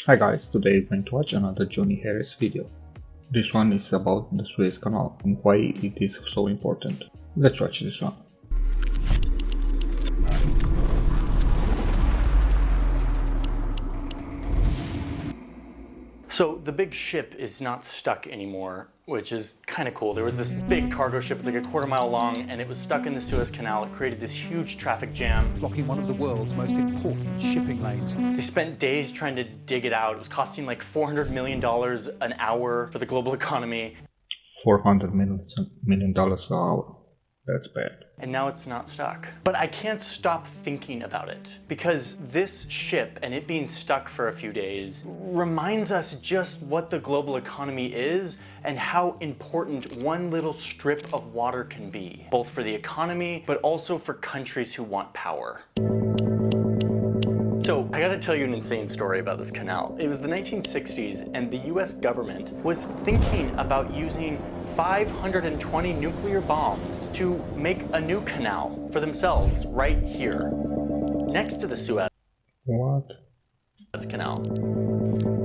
Hi guys, today we're going to watch another Johnny Harris video. This one is about the Suez Canal and why it is so important. Let's watch this one. So the big ship is not stuck anymore, which is kind of cool. There was this big cargo ship, it was like a quarter-mile long, and it was stuck in the Suez Canal. It created this huge traffic jam, blocking one of the world's most important shipping lanes. They spent days trying to dig it out. It was costing like $400 million an hour for the global economy. $400 million an hour. That's bad. And now it's not stuck. But I can't stop thinking about it because this ship and it being stuck for a few days reminds us just what the global economy is and how important one little strip of water can be, both for the economy, but also for countries who want power. So I gotta tell you an insane story about this canal. It was the 1960s and the US government was thinking about using 520 nuclear bombs to make a new canal for themselves right here, next to the Suez Canal.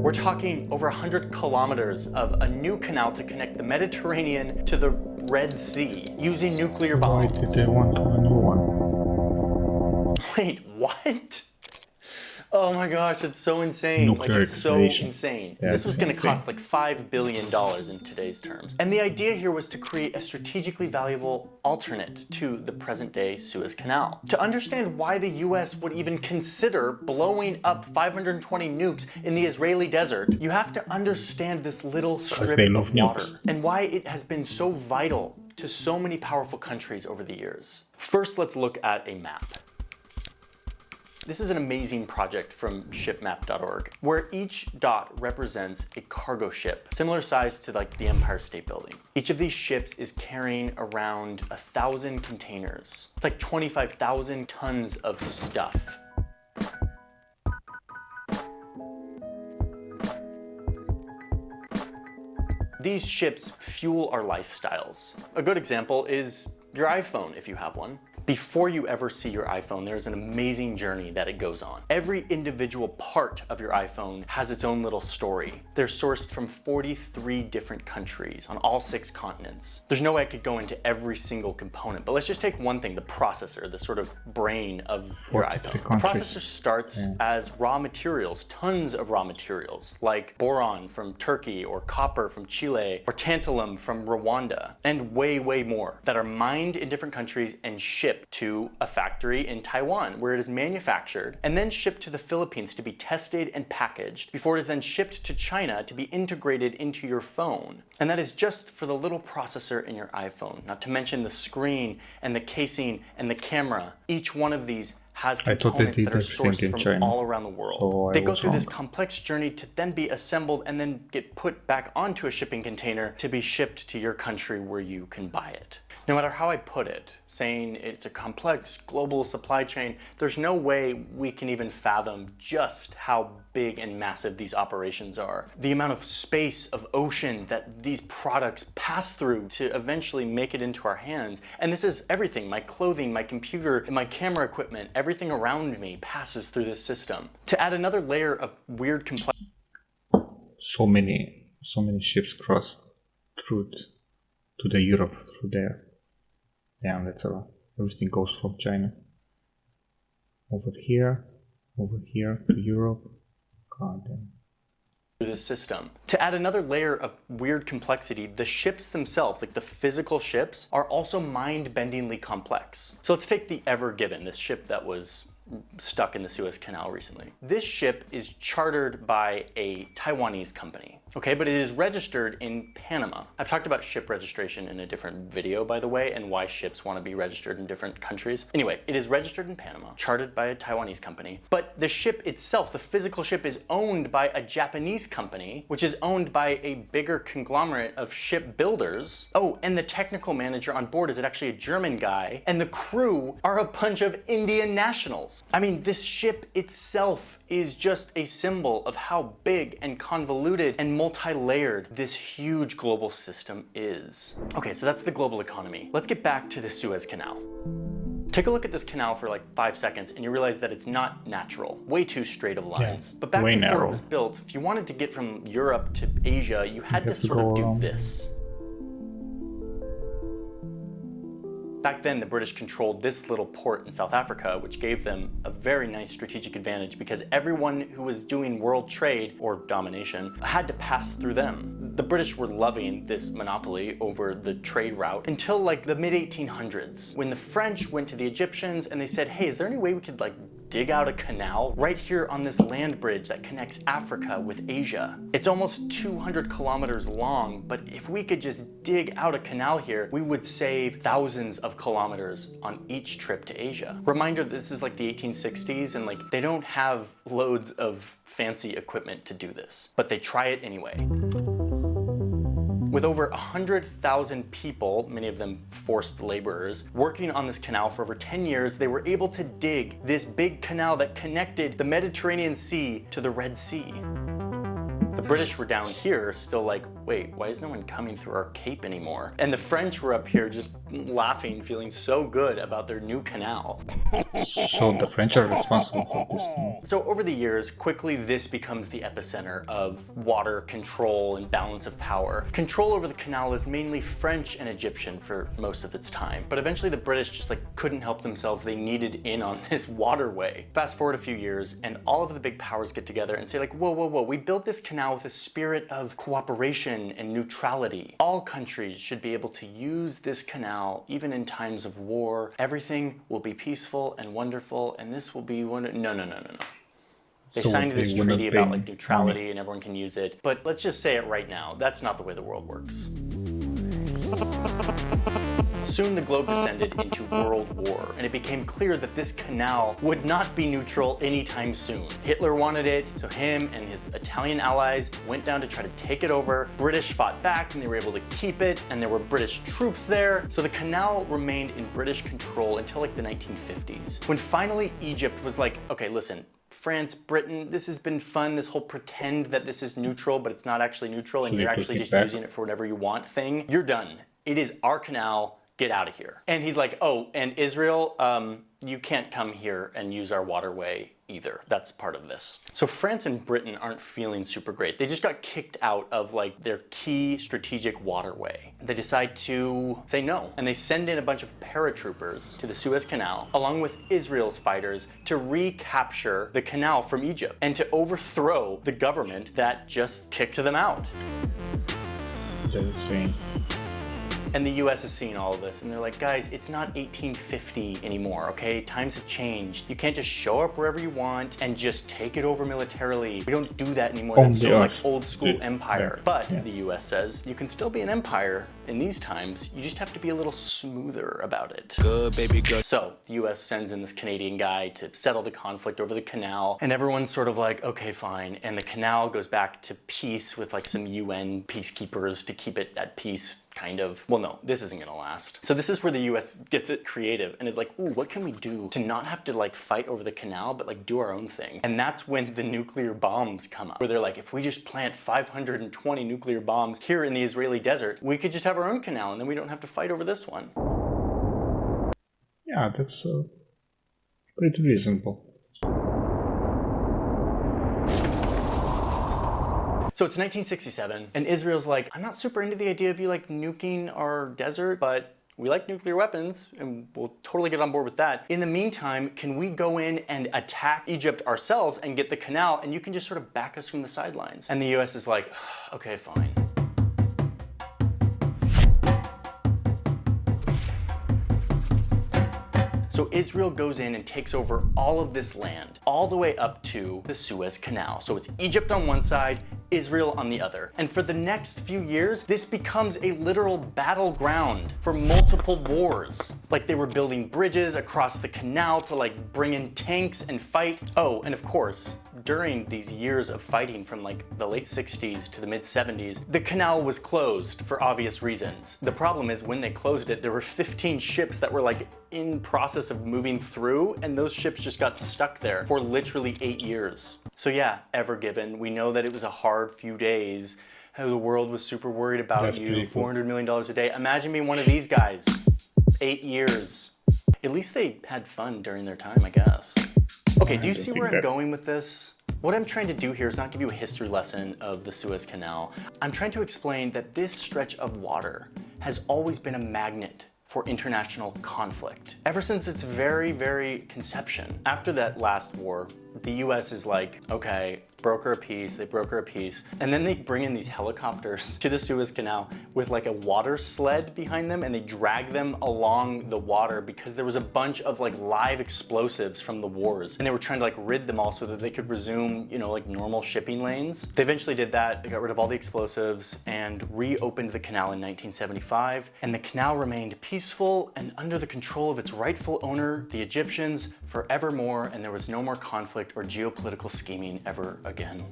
We're talking over 100 kilometers of a new canal to connect the Mediterranean to the Red Sea using nuclear bombs. Why did they want a new one? Wait, what? Oh my gosh, it's so insane. Nuclear it's so insane. Yeah, this was going to cost like $5 billion in today's terms. And the idea here was to create a strategically valuable alternate to the present-day Suez Canal. To understand why the US would even consider blowing up 520 nukes in the Israeli desert, you have to understand this little strip of water and why it has been so vital to so many powerful countries over the years. First, let's look at a map. This is an amazing project from shipmap.org, where each dot represents a cargo ship, similar size to like the Empire State Building. Each of these ships is carrying around 1,000 containers. It's like 25,000 tons of stuff. These ships fuel our lifestyles. A good example is your iPhone, if you have one. Before you ever see your iPhone, there's an amazing journey that it goes on. Every individual part of your iPhone has its own little story. They're sourced from 43 different countries on all 6 continents. There's no way I could go into every single component, but let's just take one thing, the processor, the sort of brain of your iPhone. The processor starts as raw materials, tons of raw materials, like boron from Turkey, or copper from Chile, or tantalum from Rwanda, and way, way more that are mined in different countries and shipped to a factory in Taiwan, where it is manufactured and then shipped to the Philippines to be tested and packaged before it is then shipped to China to be integrated into your phone. And that is just for the little processor in your iPhone, not to mention the screen and the casing and the camera. Each one of these has components that are sourced from all around the world. So they go through this complex journey to then be assembled and then get put back onto a shipping container to be shipped to your country where you can buy it. No matter how I put it, saying it's a complex global supply chain, there's no way we can even fathom just how big and massive these operations are. The amount of space, of ocean that these products pass through to eventually make it into our hands. And this is everything, my clothing, my computer, my camera equipment, everything around me passes through this system. To add another layer of weird complexity. So many ships cross through to the Europe through there. Yeah, that's everything goes from China over here to Europe. God damn. This system. To add another layer of weird complexity, the ships themselves, like the physical ships, are also mind-bendingly complex. So let's take the Ever Given, this ship that was stuck in the Suez Canal recently. This ship is chartered by a Taiwanese company, okay, but it is registered in Panama. I've talked about ship registration in a different video, by the way, and why ships want to be registered in different countries. Anyway, it is registered in Panama, chartered by a Taiwanese company, but the ship itself, the physical ship, is owned by a Japanese company, which is owned by a bigger conglomerate of ship builders. Oh, and the technical manager on board is actually a German guy, and the crew are a bunch of Indian nationals. I mean, this ship itself is just a symbol of how big and convoluted and multi-layered this huge global system is. Okay, so that's the global economy. Let's get back to the Suez Canal. Take a look at this canal for like 5 seconds and you realize that it's not natural. Way too straight of lines. Yeah, but back way before narrow. it was built, if you wanted to get from Europe to Asia, you had to have to sort of go do around. this. Back then, the British controlled this little port in South Africa, which gave them a very nice strategic advantage because everyone who was doing world trade or domination had to pass through them. The British were loving this monopoly over the trade route until like the mid-1800s, when the French went to the Egyptians and they said, hey, is there any way we could like dig out a canal right here on this land bridge that connects Africa with Asia? It's almost 200 kilometers long, but if we could just dig out a canal here, we would save thousands of kilometers on each trip to Asia. Reminder, this is like the 1860s and like they don't have loads of fancy equipment to do this, but they try it anyway. With over 100,000 people, many of them forced laborers, working on this canal for over 10 years, they were able to dig this big canal that connected the Mediterranean Sea to the Red Sea. The British were down here still like, wait, why is no one coming through our Cape anymore? And the French were up here just laughing, feeling so good about their new canal. So the French are responsible for this. So over the years, quickly this becomes the epicenter of water control and balance of power. Control over the canal is mainly French and Egyptian for most of its time, but eventually the British just like couldn't help themselves. They needed in on this waterway. Fast forward a few years and all of the big powers get together and say like, whoa, whoa, whoa, we built this canal with a spirit of cooperation and neutrality. All countries should be able to use this canal even in times of war. Everything will be peaceful and wonderful, and this will be one. No. They So signed they this wouldn't treaty about pay like neutrality money. and everyone can use it. But let's just say it right now, that's not the way the world works. Soon the globe descended into World War, and it became clear that this canal would not be neutral anytime soon. Hitler wanted it, so him and his Italian allies went down to try to take it over. British fought back and they were able to keep it, and there were British troops there. So the canal remained in British control until like the 1950s, when finally Egypt was like, okay, listen, France, Britain, this has been fun, this whole pretend that this is neutral, but it's not actually neutral, and So they you're took actually it just back? using it for whatever you want thing. You're done. It is our canal. Get out of here. And he's like, oh, and Israel, you can't come here and use our waterway either. That's part of this. So France and Britain aren't feeling super great. They just got kicked out of like their key strategic waterway. They decide to say no, and they send in a bunch of paratroopers to the Suez Canal along with Israel's fighters to recapture the canal from Egypt and to overthrow the government that just kicked them out. They're insane. And the US is seeing all of this and they're like, guys, it's not 1850 anymore, okay? Times have changed. You can't just show up wherever you want and just take it over militarily. We don't do that anymore. That's so like old school empire. But the US says you can still be an empire in these times. You just have to be a little smoother about it. Good, baby, good. So the US sends in this Canadian guy to settle the conflict over the canal, and everyone's sort of like, okay, fine. And the canal goes back to peace with like some UN peacekeepers to keep it at peace, kind of. Well, no, this isn't gonna last. So this is where the US gets it creative and is like, ooh, what can we do to not have to like fight over the canal, but like do our own thing? And that's when the nuclear bombs come up, where they're like, if we just plant 520 nuclear bombs here in the Israeli desert, we could just have our own canal and then we don't have to fight over this one. Yeah, that's pretty reasonable. So it's 1967, and Israel's like, I'm not super into the idea of you like nuking our desert, but we like nuclear weapons, and we'll totally get on board with that. In the meantime, can we go in and attack Egypt ourselves and get the canal, and you can just sort of back us from the sidelines? And the US is like, okay, fine. So Israel goes in and takes over all of this land, all the way up to the Suez Canal. So it's Egypt on one side, Israel on the other. And for the next few years, this becomes a literal battleground for multiple wars. Like they were building bridges across the canal to like bring in tanks and fight. Oh, and of course, during these years of fighting from like the late 60s to the mid 70s, the canal was closed for obvious reasons. The problem is when they closed it, there were 15 ships that were like in process of moving through, and those ships just got stuck there for literally 8 years. So yeah, Ever Given, we know that it was a hard few days. How the world was super worried about That's you, pretty cool. $400 million a day. Imagine being one of these guys, 8 years. At least they had fun during their time, I guess. Okay, do you see where I'm going with this? What I'm trying to do here is not give you a history lesson of the Suez Canal. I'm trying to explain that this stretch of water has always been a magnet for international conflict. Ever since its very conception. After that last war, the US is like, okay, broker a peace, they broker a peace, and then they bring in these helicopters to the Suez Canal with like a water sled behind them, and they drag them along the water because there was a bunch of like live explosives from the wars, and they were trying to like rid them all so that they could resume, you know, like normal shipping lanes. They eventually did that, they got rid of all the explosives and reopened the canal in 1975, and the canal remained peaceful and under the control of its rightful owner, the Egyptians, forevermore, and there was no more conflict or geopolitical scheming ever again.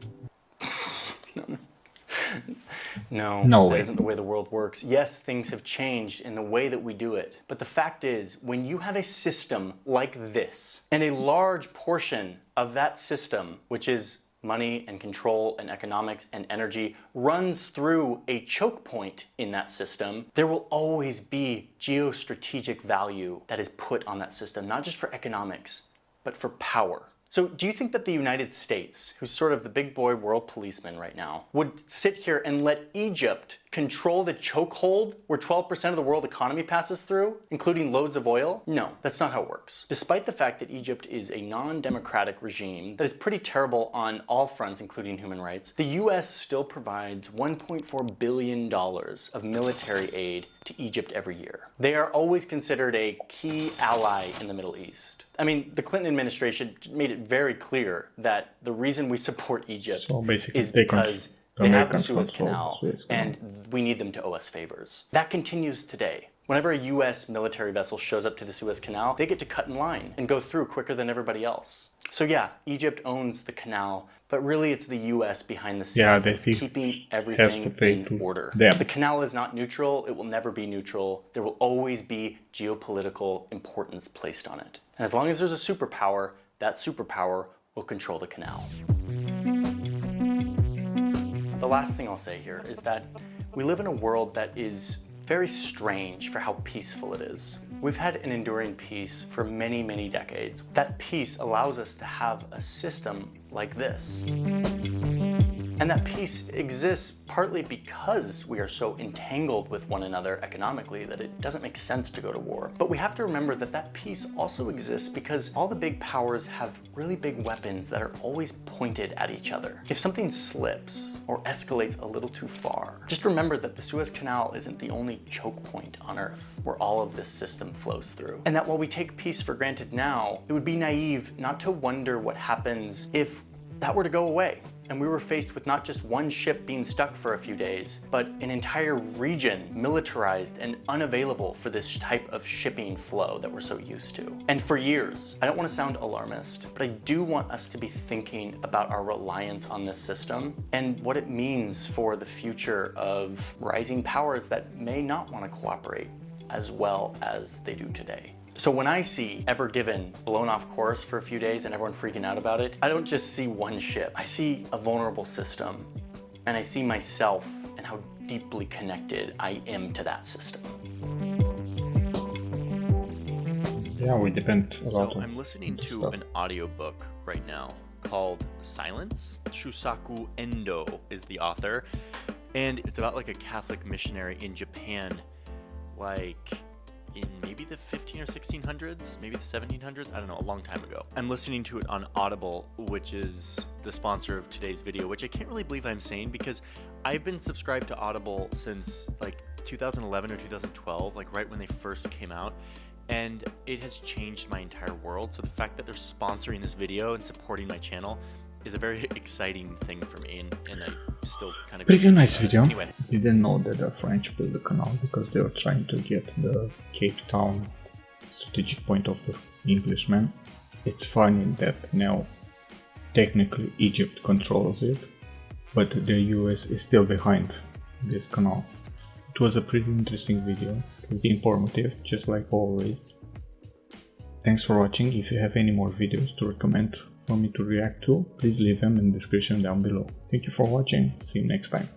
No, that isn't the way the world works. Yes, things have changed in the way that we do it. But the fact is, when you have a system like this, and a large portion of that system, which is money and control and economics and energy, runs through a choke point in that system, there will always be geostrategic value that is put on that system, not just for economics, but for power. So do you think that the United States, who's sort of the big boy world policeman right now, would sit here and let Egypt control the chokehold where 12% of the world economy passes through, including loads of oil? No, that's not how it works. Despite the fact that Egypt is a non-democratic regime that is pretty terrible on all fronts, including human rights, the US still provides $1.4 billion of military aid to Egypt every year. They are always considered a key ally in the Middle East. I mean, the Clinton administration made it very clear that the reason we support Egypt is because they have the Suez Canal, and we need them to owe us favors. That continues today. Whenever a US military vessel shows up to the Suez Canal, they get to cut in line and go through quicker than everybody else. So yeah, Egypt owns the canal, but really it's the US behind the scenes that's keeping everything in order. The canal is not neutral, it will never be neutral. There will always be geopolitical importance placed on it. And as long as there's a superpower, that superpower will control the canal. The last thing I'll say here is that we live in a world that is very strange for how peaceful it is. We've had an enduring peace for many decades. That peace allows us to have a system like this. And that peace exists partly because we are so entangled with one another economically that it doesn't make sense to go to war. But we have to remember that that peace also exists because all the big powers have really big weapons that are always pointed at each other. If something slips or escalates a little too far, just remember that the Suez Canal isn't the only choke point on Earth where all of this system flows through. And that while we take peace for granted now, it would be naive not to wonder what happens if that were to go away, and we were faced with not just one ship being stuck for a few days, but an entire region militarized and unavailable for this type of shipping flow that we're so used to. And for years, I don't want to sound alarmist, but I do want us to be thinking about our reliance on this system and what it means for the future of rising powers that may not want to cooperate as well as they do today. So when I see Ever Given blown off course for a few days and everyone freaking out about it, I don't just see one ship. I see a vulnerable system, and I see myself and how deeply connected I am to that system. Yeah, we depend a lot. So I'm listening to an audiobook right now called Silence. Shusaku Endo is the author, and it's about like a Catholic missionary in Japan, like in maybe the 15 or 1600s, maybe the 1700s, I don't know, a long time ago. I'm listening to it on Audible, which is the sponsor of today's video, which I can't really believe I'm saying because I've been subscribed to Audible since like 2011 or 2012, like right when they first came out, and it has changed my entire world. So the fact that they're sponsoring this video and supporting my channel is a very exciting thing for me, and I still kind of... Pretty nice video. Anyway. Didn't know that the French built the canal because they were trying to get the Cape Town strategic point of the Englishmen. It's funny that now technically Egypt controls it, but the US is still behind this canal. It was a pretty interesting video, pretty informative, just like always. Thanks for watching. If you have any more videos to recommend for me to react to, please leave them in the description down below. Thank you for watching. See you next time.